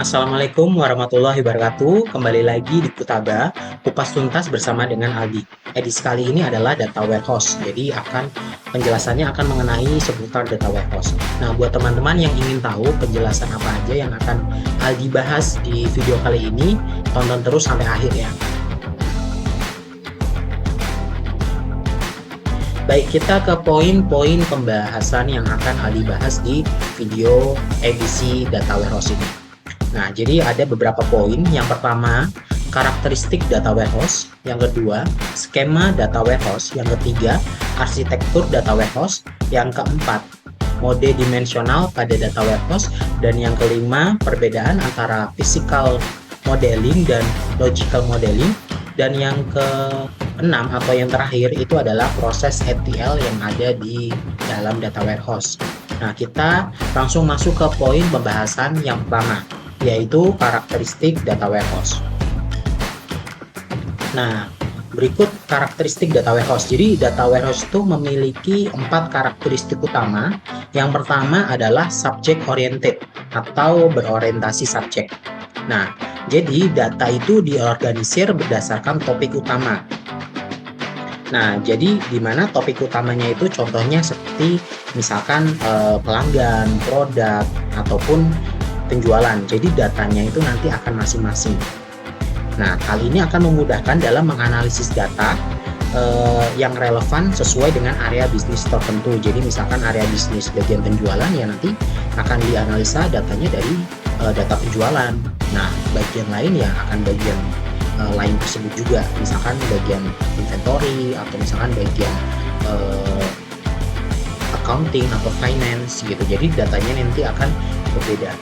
Assalamualaikum warahmatullahi wabarakatuh. Kembali lagi di Kutaba, kupas tuntas bersama dengan Aldi. Edisi kali ini adalah data warehouse. Jadi penjelasannya akan mengenai seputar data warehouse. Nah, buat teman-teman yang ingin tahu penjelasan apa aja yang akan Aldi bahas di video kali ini, tonton terus sampai akhir ya. Baik, kita ke poin-poin pembahasan yang akan Aldi bahas di video edisi data warehouse ini. Nah, jadi ada beberapa poin. Yang pertama, karakteristik data warehouse. Yang kedua, skema data warehouse. Yang ketiga, arsitektur data warehouse. Yang keempat, mode dimensional pada data warehouse. Dan yang kelima, perbedaan antara physical modeling dan logical modeling. Dan yang keenam atau yang terakhir itu adalah proses ETL yang ada di dalam data warehouse. Nah, kita langsung masuk ke poin pembahasan yang pertama, yaitu karakteristik data warehouse. Nah, berikut karakteristik data warehouse. Jadi, data warehouse itu memiliki 4 karakteristik utama. Yang pertama adalah subject oriented atau berorientasi subjek. Nah, jadi data itu diorganisir berdasarkan topik utama. Nah, jadi di mana topik utamanya itu contohnya seperti misalkan pelanggan, produk, ataupun penjualan. Jadi datanya itu nanti akan masing-masing. Nah, hal ini akan memudahkan dalam menganalisis data yang relevan sesuai dengan area bisnis tertentu. Jadi misalkan area bisnis bagian penjualan ya nanti akan dianalisa datanya dari data penjualan. Nah, bagian lain ya akan bagian lain tersebut juga. Misalkan bagian inventory atau misalkan bagian accounting atau finance gitu. Jadi datanya nanti akan berbeda.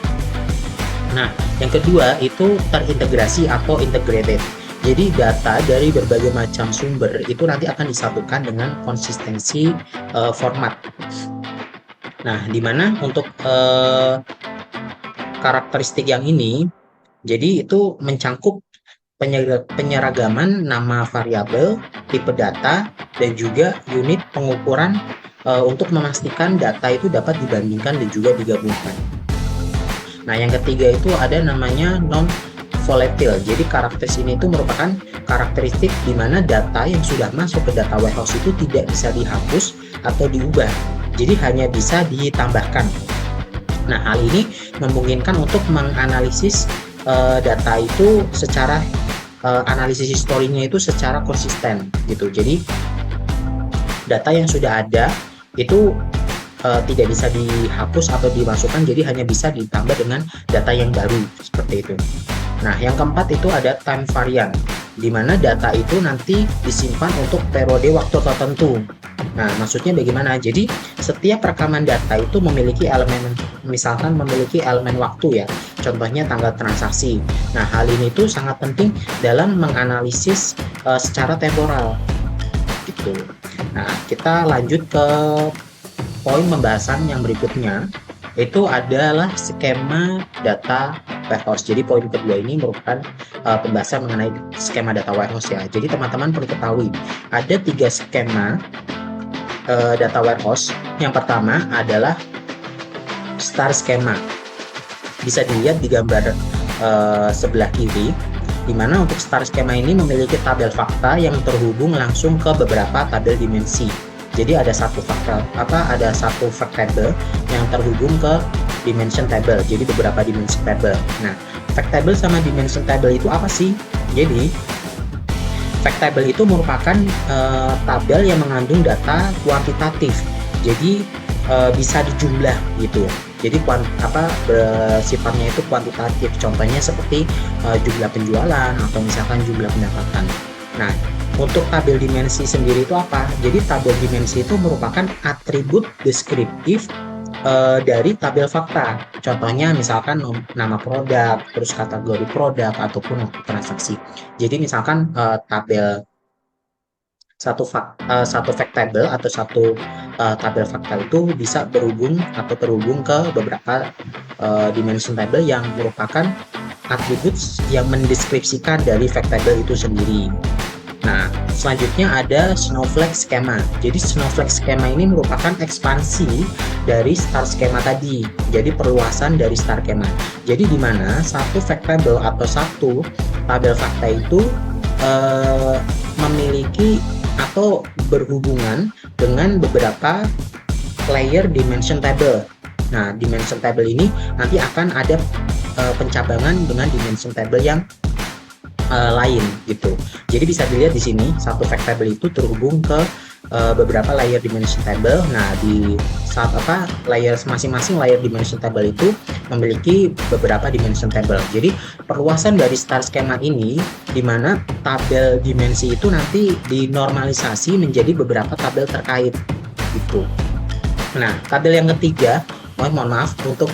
Nah, yang kedua itu terintegrasi atau integrated. Jadi data dari berbagai macam sumber itu nanti akan disatukan dengan konsistensi format. Nah, di mana untuk karakteristik yang ini, jadi itu mencangkup penyeragaman nama variabel, tipe data, dan juga unit pengukuran untuk memastikan data itu dapat dibandingkan dan juga digabungkan. Nah, yang ketiga itu ada namanya non-volatile. Jadi karakteristik ini itu merupakan karakteristik di mana data yang sudah masuk ke data warehouse itu tidak bisa dihapus atau diubah. Jadi hanya bisa ditambahkan. Nah, hal ini memungkinkan untuk menganalisis data itu secara analisis historinya itu secara konsisten gitu. Jadi data yang sudah ada itu tidak bisa dihapus atau dimasukkan, jadi hanya bisa ditambah dengan data yang baru seperti itu. Nah, yang keempat itu ada time variant, di mana data itu nanti disimpan untuk periode waktu tertentu. Nah, maksudnya bagaimana? Jadi setiap rekaman data itu memiliki elemen, misalkan memiliki elemen waktu ya. Contohnya tanggal transaksi. Nah, hal ini tuh sangat penting dalam menganalisis secara temporal. Gitu. Nah, kita lanjut ke poin pembahasan yang berikutnya, itu adalah skema data warehouse. Jadi poin kedua ini merupakan pembahasan mengenai skema data warehouse ya. Jadi teman-teman perlu ketahui ada 3 skema data warehouse. Yang pertama adalah star skema. Bisa dilihat di gambar sebelah kiri, di mana untuk star skema ini memiliki tabel fakta yang terhubung langsung ke beberapa tabel dimensi. Jadi ada satu fact table yang terhubung ke dimension table. Jadi beberapa dimension table. Nah, fact table sama dimension table itu apa sih? Jadi fact table itu merupakan tabel yang mengandung data kuantitatif. Jadi bisa dijumlah gitu. Jadi sifatnya itu kuantitatif. Contohnya seperti jumlah penjualan atau misalkan jumlah pendapatan. Nah, untuk tabel dimensi sendiri itu apa? Jadi tabel dimensi itu merupakan atribut deskriptif dari tabel fakta. Contohnya misalkan nama produk, terus kategori produk ataupun transaksi. Jadi misalkan tabel satu fact table atau satu tabel fakta itu bisa terhubung ke beberapa dimension table yang merupakan atribut yang mendeskripsikan dari fact table itu sendiri. Nah, Selanjutnya ada Snowflake Schema. Jadi Snowflake Schema ini merupakan ekspansi dari star schema tadi. Jadi perluasan dari star schema. Jadi di mana satu fact table atau satu tabel fakta itu memiliki atau berhubungan dengan beberapa layer dimension table. Nah, dimension table ini nanti akan ada pencabangan dengan dimension table yang lain gitu. Jadi bisa dilihat di sini satu fact table itu terhubung ke beberapa layer dimension table. Nah, di saat layer masing-masing layer dimension table itu memiliki beberapa dimension table. Jadi perluasan dari star schema ini di mana tabel dimensi itu nanti dinormalisasi menjadi beberapa tabel terkait gitu. Nah, tabel yang ketiga, mohon maaf untuk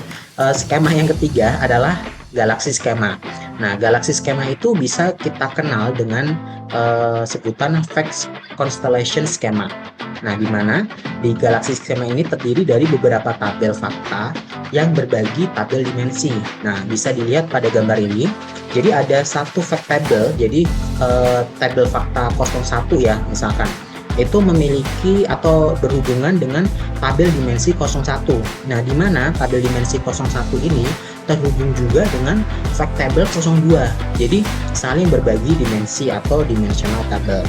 skema yang ketiga adalah galaksi skema. Nah, galaksi skema itu bisa kita kenal dengan sebutan Vex Constellation Schema. Nah, di mana di galaksi skema ini terdiri dari beberapa tabel fakta yang berbagi tabel dimensi. Nah, bisa dilihat pada gambar ini. Jadi ada satu fact table, jadi tabel fakta 01 ya, misalkan. Itu memiliki atau berhubungan dengan tabel dimensi 01. Nah, di mana tabel dimensi 01 ini terhubung juga dengan fact table 02. Jadi saling berbagi dimensi atau dimensional table.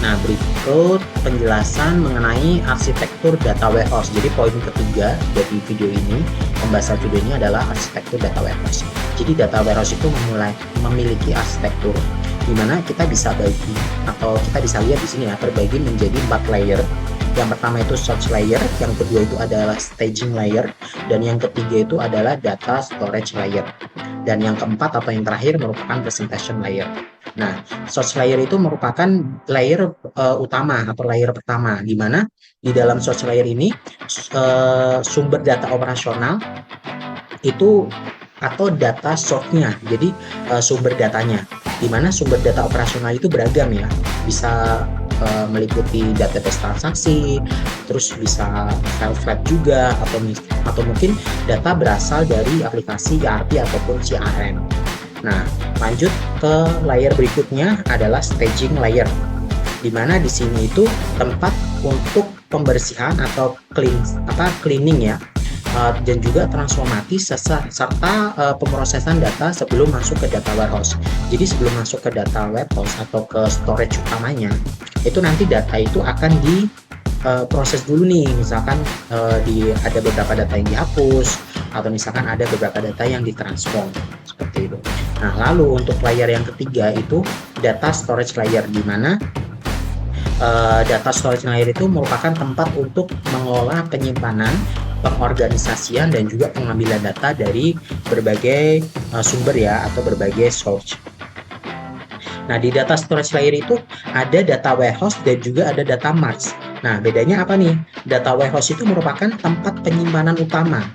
Nah, berikut penjelasan mengenai arsitektur data warehouse. Jadi poin ketiga dari video ini, pembahasan video ini adalah arsitektur data warehouse. Jadi data warehouse itu memiliki arsitektur di mana kita bisa bagi atau kita bisa lihat di sini ya, terbagi menjadi 4 layer. Yang pertama itu source layer, yang kedua itu adalah staging layer, dan yang ketiga itu adalah data storage layer. Dan yang keempat atau yang terakhir merupakan presentation layer. Nah, source layer itu merupakan layer utama atau layer pertama, di mana di dalam source layer ini sumber data operasional itu atau data source-nya, jadi sumber datanya, di mana sumber data operasional itu beragam ya, bisa meliputi database transaksi, terus bisa file flat juga, atau mungkin data berasal dari aplikasi ERP ataupun CRM. Nah, lanjut ke layer berikutnya adalah staging layer, di mana di sini itu tempat untuk pembersihan atau cleaning ya, dan juga transformasi serta pemrosesan data sebelum masuk ke data warehouse. Jadi sebelum masuk ke data warehouse atau ke storage utamanya, itu nanti data itu akan diproses dulu nih, misalkan ada beberapa data yang dihapus atau misalkan ada beberapa data yang ditransform seperti itu. Nah, lalu untuk layer yang ketiga itu data storage layer, di mana data storage layer itu merupakan tempat untuk mengelola penyimpanan, pengorganisasian, dan juga pengambilan data dari berbagai sumber ya, atau berbagai source. Nah, di data storage layer itu ada data warehouse dan juga ada data mart. Nah, bedanya apa nih? Data warehouse itu merupakan tempat penyimpanan utama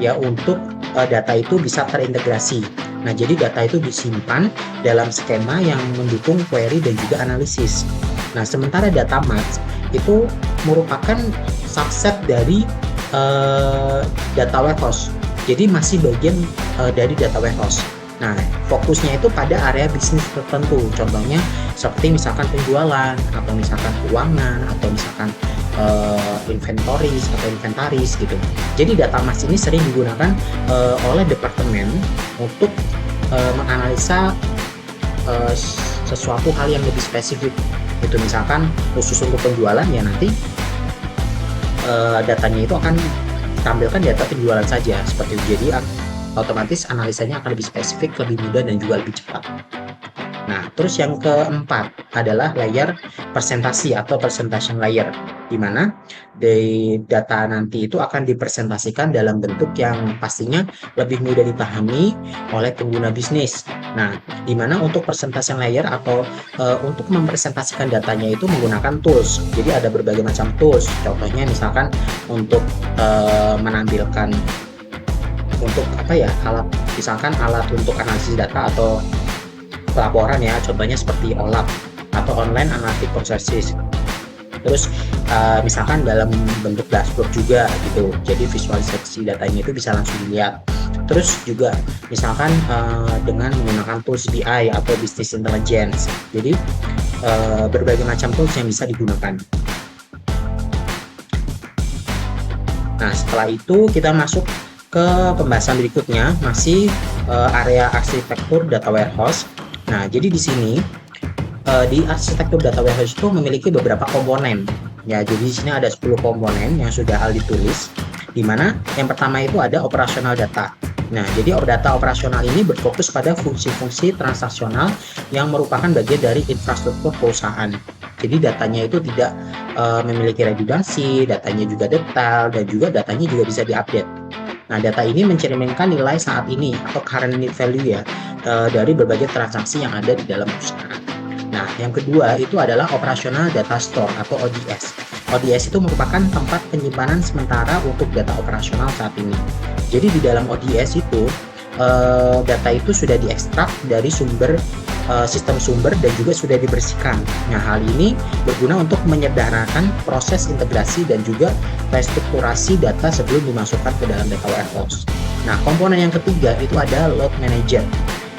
ya, untuk data itu bisa terintegrasi. Nah, jadi data itu disimpan dalam skema yang mendukung query dan juga analisis. Nah, sementara data mart itu merupakan subset dari data warehouse. Jadi masih bagian dari data warehouse. Nah, fokusnya itu pada area bisnis tertentu. Contohnya seperti misalkan penjualan, atau misalkan keuangan, atau misalkan inventaris gitu. Jadi data mart ini sering digunakan oleh departemen untuk menganalisa sesuatu hal yang lebih spesifik. Itu misalkan khusus untuk penjualan ya, nanti datanya itu akan tampilkan data penjualan saja seperti itu. Jadi otomatis analisanya akan lebih spesifik, lebih mudah, dan juga lebih cepat. Nah, terus yang keempat adalah layer presentasi atau presentation layer, di mana data nanti itu akan dipresentasikan dalam bentuk yang pastinya lebih mudah dipahami oleh pengguna bisnis. Nah, di mana untuk presentation layer atau untuk mempresentasikan datanya itu menggunakan tools. Jadi ada berbagai macam tools. Contohnya misalkan untuk menampilkan untuk alat, misalkan alat untuk analisis data atau pelaporan ya, contohnya seperti OLAP atau Online Analytic Processes. Terus misalkan dalam bentuk dashboard juga gitu, jadi visualisasi datanya itu bisa langsung dilihat. terus juga misalkan dengan menggunakan tools BI atau business intelligence. Jadi berbagai macam tools yang bisa digunakan. Nah, setelah itu kita masuk ke pembahasan berikutnya, masih area arsitektur data warehouse. Nah, jadi di sini di arsitektur data warehouse itu memiliki beberapa komponen. Ya, jadi di sini ada 10 komponen yang sudah Aldi tulis, di mana yang pertama itu ada operasional data. Nah, jadi data operasional ini berfokus pada fungsi-fungsi transaksional yang merupakan bagian dari infrastruktur perusahaan. Jadi datanya itu tidak memiliki redundansi, datanya juga detail, dan juga datanya juga bisa diupdate. Nah, data ini mencerminkan nilai saat ini atau current need value ya dari berbagai transaksi yang ada di dalam perusahaan. Nah, yang kedua itu adalah operational data store atau ODS. ODS itu merupakan tempat penyimpanan sementara untuk data operasional saat ini. Jadi di dalam ODS itu data itu sudah diekstrak dari sistem sumber dan juga sudah dibersihkan. Nah, hal ini berguna untuk menyederhanakan proses integrasi dan juga restrukturasi data sebelum dimasukkan ke dalam data warehouse. Nah, komponen yang ketiga itu ada load manager.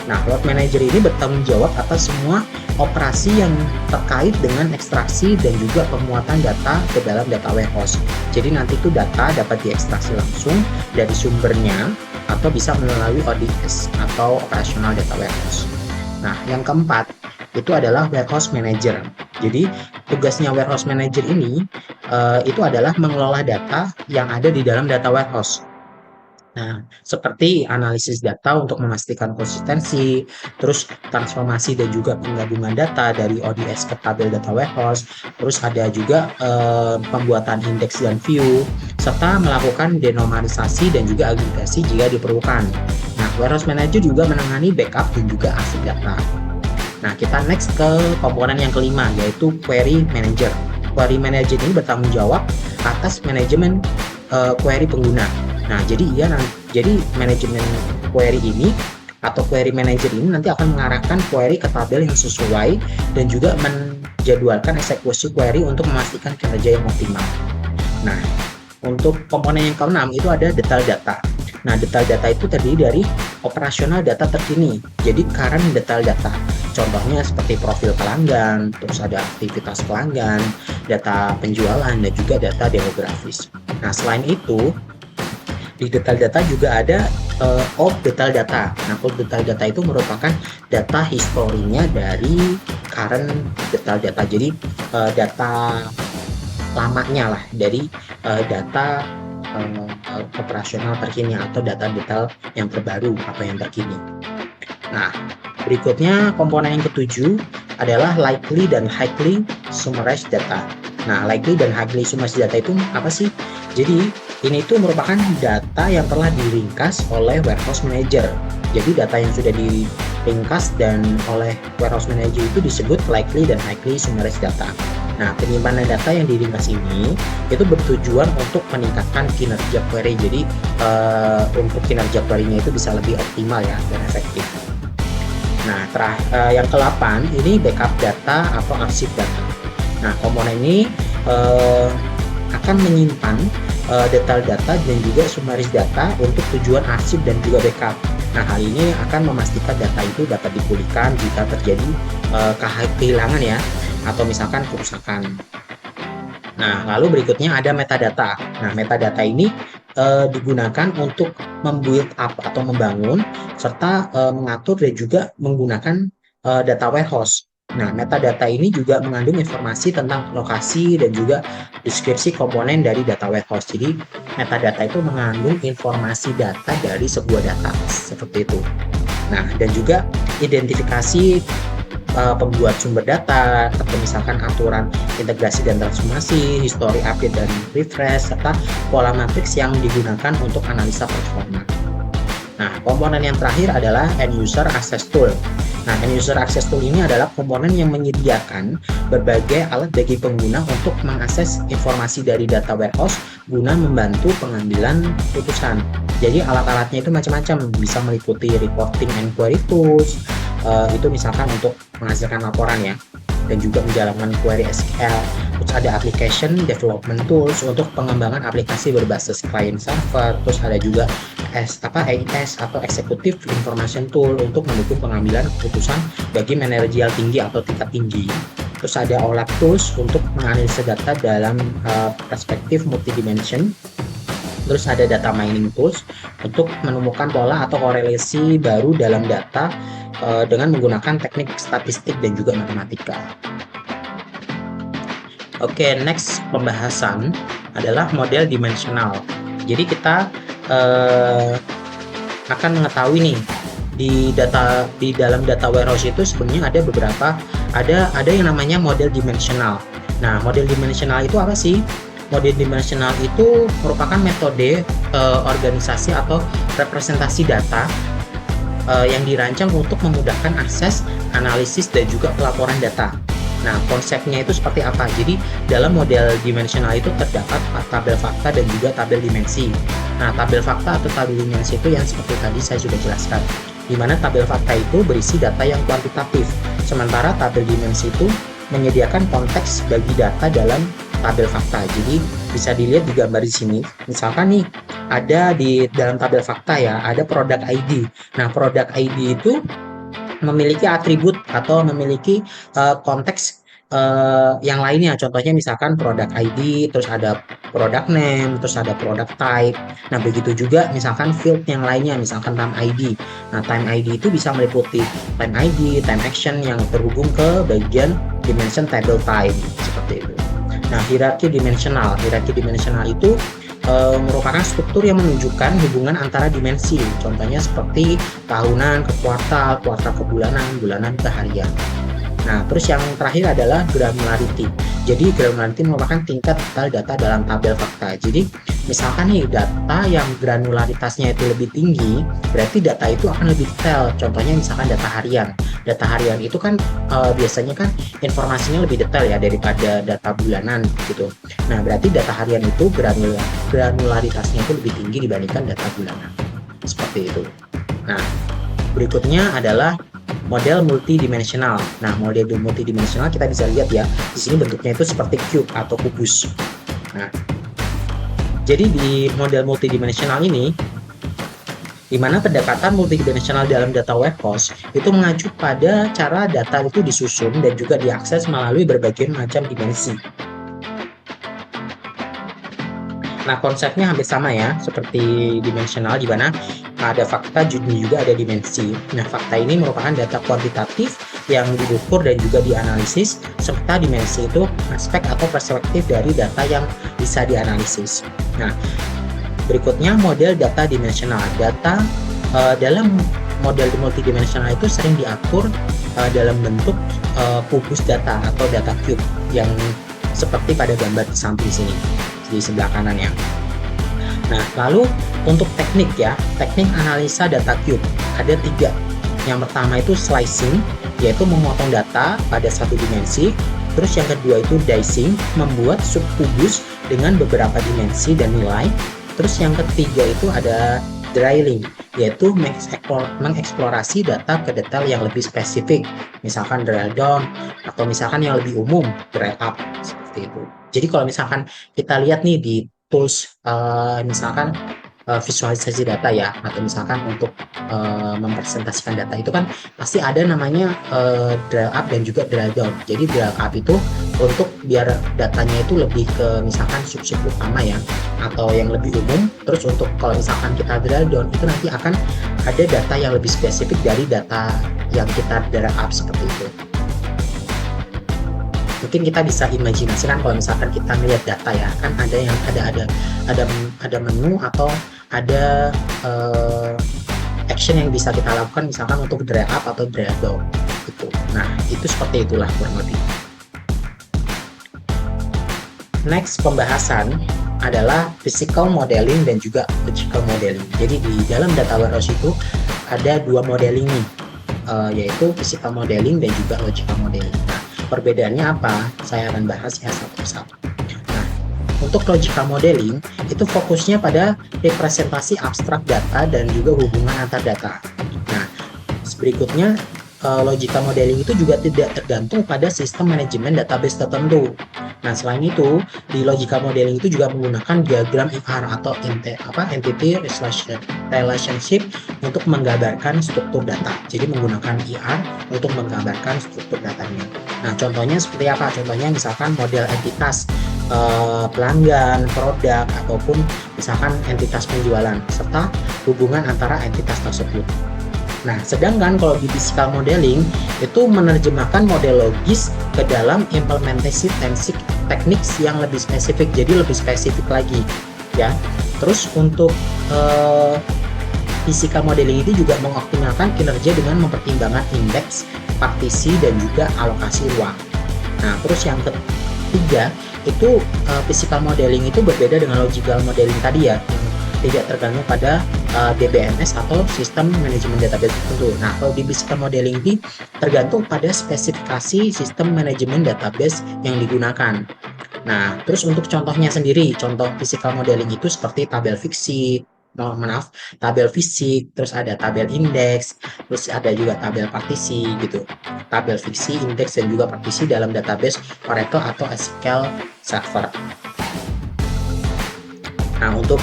Nah, load manager ini bertanggung jawab atas semua operasi yang terkait dengan ekstraksi dan juga pemuatan data ke dalam data warehouse. Jadi nanti itu data dapat diekstraksi langsung dari sumbernya atau bisa melalui ODS atau operational data warehouse. Nah, yang keempat itu adalah warehouse manager. Jadi tugasnya warehouse manager ini itu adalah mengelola data yang ada di dalam data warehouse. Nah, seperti analisis data untuk memastikan konsistensi, terus transformasi dan juga penggabungan data dari ODS ke tabel data warehouse, terus ada juga pembuatan indeks dan view, serta melakukan denormalisasi dan juga agregasi jika diperlukan. Nah, warehouse manager juga menangani backup dan juga arsip data. Nah, kita next ke komponen yang kelima, yaitu query manager. Query manager ini bertanggung jawab atas manajemen query pengguna. Nah, jadi manajemen query ini atau query manager ini nanti akan mengarahkan query ke tabel yang sesuai dan juga menjadwalkan eksekusi query untuk memastikan kinerja yang optimal. Nah, untuk komponen yang keenam itu ada detail data. Nah, detail data itu terdiri dari operasional data terkini, jadi current detail data. Contohnya seperti profil pelanggan, terus ada aktivitas pelanggan, data penjualan, dan juga data demografis. Nah, selain itu, di detail data juga ada old detail data. Nah, old detail data itu merupakan data historinya dari current detail data. Jadi data lamanya lah dari data operasional terkini atau data detail yang terbaru atau yang terkini. Nah, berikutnya komponen yang ketujuh adalah likely dan highly summarized data. Nah, likely dan highly summarized data itu apa sih? Jadi ini tuh merupakan data yang telah diringkas oleh warehouse manager. Jadi data yang sudah diringkas dan oleh warehouse manager itu disebut likely dan highly summarized data. Nah, penyimpanan data yang diringkas ini itu bertujuan untuk meningkatkan kinerja query. Jadi untuk kinerja query-nya itu bisa lebih optimal ya dan efektif. Nah, yang ke-8 ini backup data atau arsip data. Nah, komponen ini akan menyimpan detail data dan juga summarized data untuk tujuan arsip dan juga backup. Nah, hal ini akan memastikan data itu dapat dipulihkan jika terjadi kehilangan ya, atau misalkan kerusakan. Nah, lalu berikutnya ada metadata. Nah, metadata ini digunakan untuk membuild up atau membangun serta mengatur dan juga menggunakan data warehouse. Nah, metadata ini juga mengandung informasi tentang lokasi dan juga deskripsi komponen dari data warehouse. Jadi, metadata itu mengandung informasi data dari sebuah data, seperti itu. Nah, dan juga identifikasi pembuat sumber data, atau misalkan aturan integrasi dan transformasi, histori update dan refresh, serta pola matriks yang digunakan untuk analisa performa. Nah, komponen yang terakhir adalah end user access tool. Nah, end user access tool ini adalah komponen yang menyediakan berbagai alat bagi pengguna untuk mengakses informasi dari data warehouse guna membantu pengambilan putusan. Jadi alat-alatnya itu macam-macam, bisa meliputi reporting and query tools, itu misalkan untuk menghasilkan laporan ya, dan juga menjalankan query SQL, terus ada application development tools untuk pengembangan aplikasi berbasis client server, terus ada juga AIS atau executive information tool untuk mendukung pengambilan keputusan bagi manajerial tinggi atau tingkat tinggi. Terus ada OLAP tools untuk menganalisa data dalam perspektif multidimension. Terus ada data mining tools untuk menemukan pola atau korelasi baru dalam data dengan menggunakan teknik statistik dan juga matematika. Oke, next pembahasan adalah model dimensional. Jadi kita akan mengetahui nih di dalam data warehouse itu sebenarnya ada beberapa ada yang namanya model dimensional. Nah, model dimensional itu apa sih? Model dimensional itu merupakan metode organisasi atau representasi data yang dirancang untuk memudahkan akses, analisis, dan juga pelaporan data. Nah, konsepnya itu seperti apa? Jadi, dalam model dimensional itu terdapat tabel fakta dan juga tabel dimensi. Nah, tabel fakta atau tabel dimensi itu yang seperti tadi saya sudah jelaskan, di mana tabel fakta itu berisi data yang kuantitatif, sementara tabel dimensi itu menyediakan konteks bagi data dalam tabel fakta. Jadi bisa dilihat di gambar di sini. Misalkan nih ada di dalam tabel fakta ya, ada product ID. Nah, product ID itu memiliki atribut atau memiliki konteks yang lainnya. Contohnya misalkan product ID, terus ada product name, terus ada product type. Nah, begitu juga misalkan field yang lainnya, misalkan time ID. Nah, time ID itu bisa meliputi time ID, time action yang terhubung ke bagian dimension table type seperti itu. Nah, hierarki dimensional itu merupakan struktur yang menunjukkan hubungan antara dimensi. Contohnya seperti tahunan ke kuartal, kuartal ke bulanan, bulanan ke harian. Nah, terus yang terakhir adalah granularity. Jadi granularity merupakan tingkat detail data dalam tabel fakta. Jadi misalkan nih data yang granularitasnya itu lebih tinggi, berarti data itu akan lebih detail. Contohnya misalkan data harian. Data harian itu kan biasanya kan informasinya lebih detail ya daripada data bulanan gitu. Nah, berarti data harian itu granularitasnya itu lebih tinggi dibandingkan data bulanan. Seperti itu. Nah, berikutnya adalah model multidimensional. Nah, model multidimensional kita bisa lihat ya, di sini bentuknya itu seperti cube atau kubus. Nah, jadi di model multidimensional ini, di mana pendekatan multidimensional dalam data warehouse itu mengacu pada cara data itu disusun dan juga diakses melalui berbagai macam dimensi. Nah, konsepnya hampir sama ya, seperti dimensional di mana ada fakta juga ada dimensi. Nah, fakta ini merupakan data kuantitatif yang diukur dan juga dianalisis, serta dimensi itu aspek atau perspektif dari data yang bisa dianalisis. Nah, berikutnya model data dimensional. Data dalam model multidimensional itu sering diatur dalam bentuk kubus data atau data cube yang seperti pada gambar di samping sini, di sebelah kanan ya. Nah, lalu untuk teknik analisa data cube ada 3. Yang pertama itu slicing, yaitu memotong data pada satu dimensi. Terus yang kedua itu dicing, membuat subkubus dengan beberapa dimensi dan nilai. Terus yang ketiga itu ada drilling, yaitu mengeksplorasi data ke detail yang lebih spesifik. Misalkan drill down, atau misalkan yang lebih umum, drill up, seperti itu. Jadi kalau misalkan kita lihat nih di tools misalkan visualisasi data ya, atau misalkan untuk mempresentasikan data itu kan pasti ada namanya drill up dan juga drill down. Jadi drill up itu untuk biar datanya itu lebih ke misalkan sub-sub utama ya, atau yang lebih umum. Terus untuk kalau misalkan kita drill down itu nanti akan ada data yang lebih spesifik dari data yang kita drill up seperti itu. Mungkin kita bisa imajinasikan kalau misalkan kita melihat data ya, kan ada yang ada menu atau ada action yang bisa kita lakukan misalkan untuk drill up atau drill down gitu. Nah, itu seperti itulah kurang lebih. Next pembahasan adalah physical modeling dan juga logical modeling. Jadi di dalam data warehouse itu ada 2 modeling nih, yaitu physical modeling dan juga logical modeling. Nah, perbedaannya apa? Saya akan bahas ya satu persatu. Nah, untuk logical modeling itu fokusnya pada representasi abstrak data dan juga hubungan antar data. Nah, berikutnya logical modeling itu juga tidak tergantung pada sistem manajemen database tertentu. Nah, selain itu, di logical modeling itu juga menggunakan diagram IR atau entity relationship untuk menggambarkan struktur data. Jadi menggunakan IR untuk menggambarkan struktur datanya. Nah, contohnya seperti apa? Contohnya misalkan model entitas pelanggan, produk, ataupun misalkan entitas penjualan, serta hubungan antara entitas tersebut. Nah, sedangkan kalau di physical modeling itu menerjemahkan model logis ke dalam implementasi teknik yang lebih spesifik, jadi lebih spesifik lagi, ya. Terus untuk physical modeling itu juga mengoptimalkan kinerja dengan mempertimbangkan indeks, partisi, dan juga alokasi ruang. Nah, terus yang ketiga itu physical modeling itu berbeda dengan logical modeling tadi ya, tidak tergantung pada DBMS atau sistem manajemen database tertentu. Nah, kalau di physical modeling ini tergantung pada spesifikasi sistem manajemen database yang digunakan. Nah, terus untuk contohnya sendiri, contoh physical modeling itu seperti tabel fiksi, tabel fisik, terus ada tabel indeks, terus ada juga tabel partisi gitu. Tabel fiksi, indeks, dan juga partisi dalam database Oracle atau SQL Server. Nah, untuk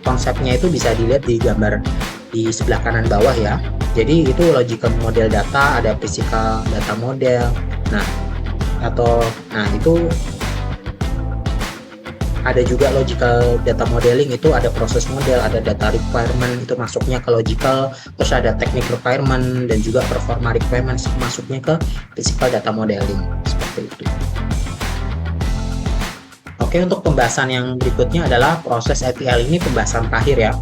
konsepnya itu bisa dilihat di gambar di sebelah kanan bawah ya. Jadi itu logical model data, ada physical data model. Nah, itu ada juga logical data modeling, itu ada proses model, ada data requirement itu masuknya ke logical, terus ada technique requirement dan juga performa requirement masuknya ke physical data modeling, seperti itu. Oke, untuk pembahasan yang berikutnya adalah proses ETL. Ini pembahasan terakhir ya,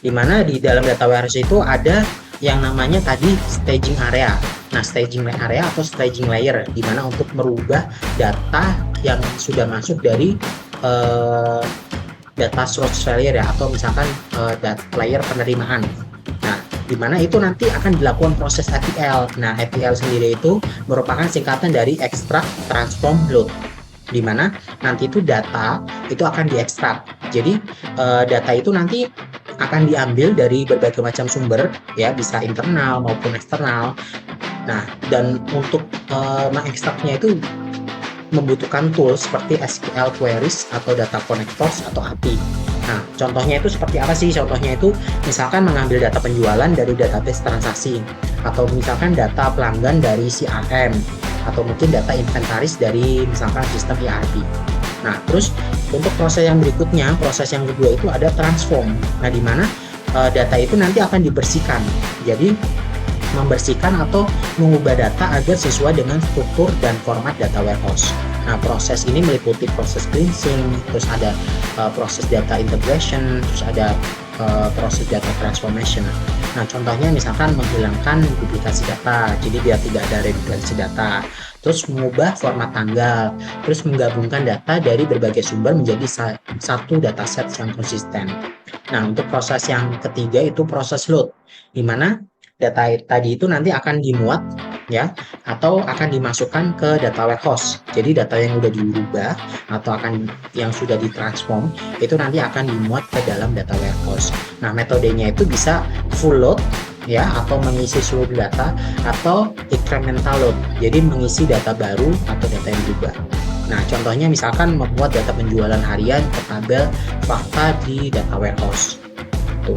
dimana di dalam data warehouse itu ada yang namanya tadi staging area. Nah, staging area atau staging layer, dimana untuk merubah data yang sudah masuk dari data source layer ya, atau misalkan layer penerimaan. Nah, dimana itu nanti akan dilakukan proses ETL. Nah, ETL sendiri itu merupakan singkatan dari extract, transform, load, di mana nanti itu data itu akan diekstrak. Jadi data itu nanti akan diambil dari berbagai macam sumber ya, bisa internal maupun eksternal. Nah, dan untuk mengekstraknya itu membutuhkan tools seperti SQL queries atau data connectors atau API. Nah, contohnya itu seperti apa sih? Contohnya itu misalkan mengambil data penjualan dari database transaksi, atau misalkan data pelanggan dari CRM, atau mungkin data inventaris dari misalkan sistem ERP. Nah, terus untuk proses yang berikutnya, proses yang kedua itu ada transform. Nah, di mana data itu nanti akan dibersihkan. Jadi membersihkan atau mengubah data agar sesuai dengan struktur dan format data warehouse. Nah, proses ini meliputi proses cleansing, terus ada proses data integration, terus ada proses data transformation. Nah, contohnya misalkan menghilangkan duplikasi data, jadi biar tidak ada reduplikasi data. Terus mengubah format tanggal, terus menggabungkan data dari berbagai sumber menjadi satu dataset yang konsisten. Nah, untuk proses yang ketiga itu proses load, di mana data tadi itu nanti akan dimuat ya, atau akan dimasukkan ke data warehouse. Jadi data yang sudah diubah atau yang sudah ditransform itu nanti akan dimuat ke dalam data warehouse. Nah, metodenya itu bisa full load ya, atau mengisi seluruh data, atau incremental load, jadi mengisi data baru atau data yang berubah. Nah, contohnya misalkan membuat data penjualan harian ke tabel fakta di data warehouse. Tuh.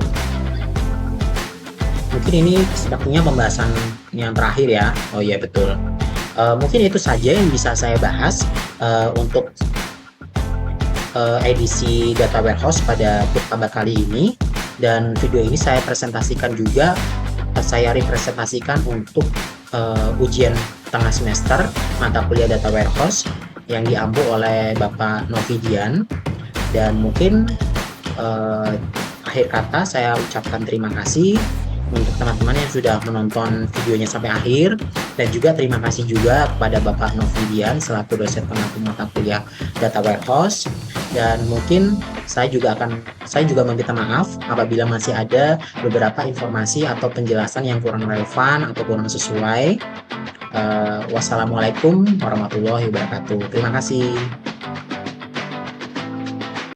Mungkin ini sepertinya pembahasan yang terakhir ya. Oh iya, betul. Mungkin itu saja yang bisa saya bahas untuk edisi data warehouse pada bootcamp kali ini. Dan video ini saya presentasikan juga, saya representasikan untuk ujian tengah semester mata kuliah data warehouse yang diampu oleh Bapak Novidian. Dan mungkin akhir kata saya ucapkan terima kasih untuk teman-teman yang sudah menonton videonya sampai akhir, dan juga terima kasih juga kepada Bapak Novidian selaku dosen pengampu mata kuliah data warehouse. Dan mungkin saya juga meminta maaf apabila masih ada beberapa informasi atau penjelasan yang kurang relevan atau kurang sesuai. Wassalamualaikum warahmatullahi wabarakatuh. Terima kasih.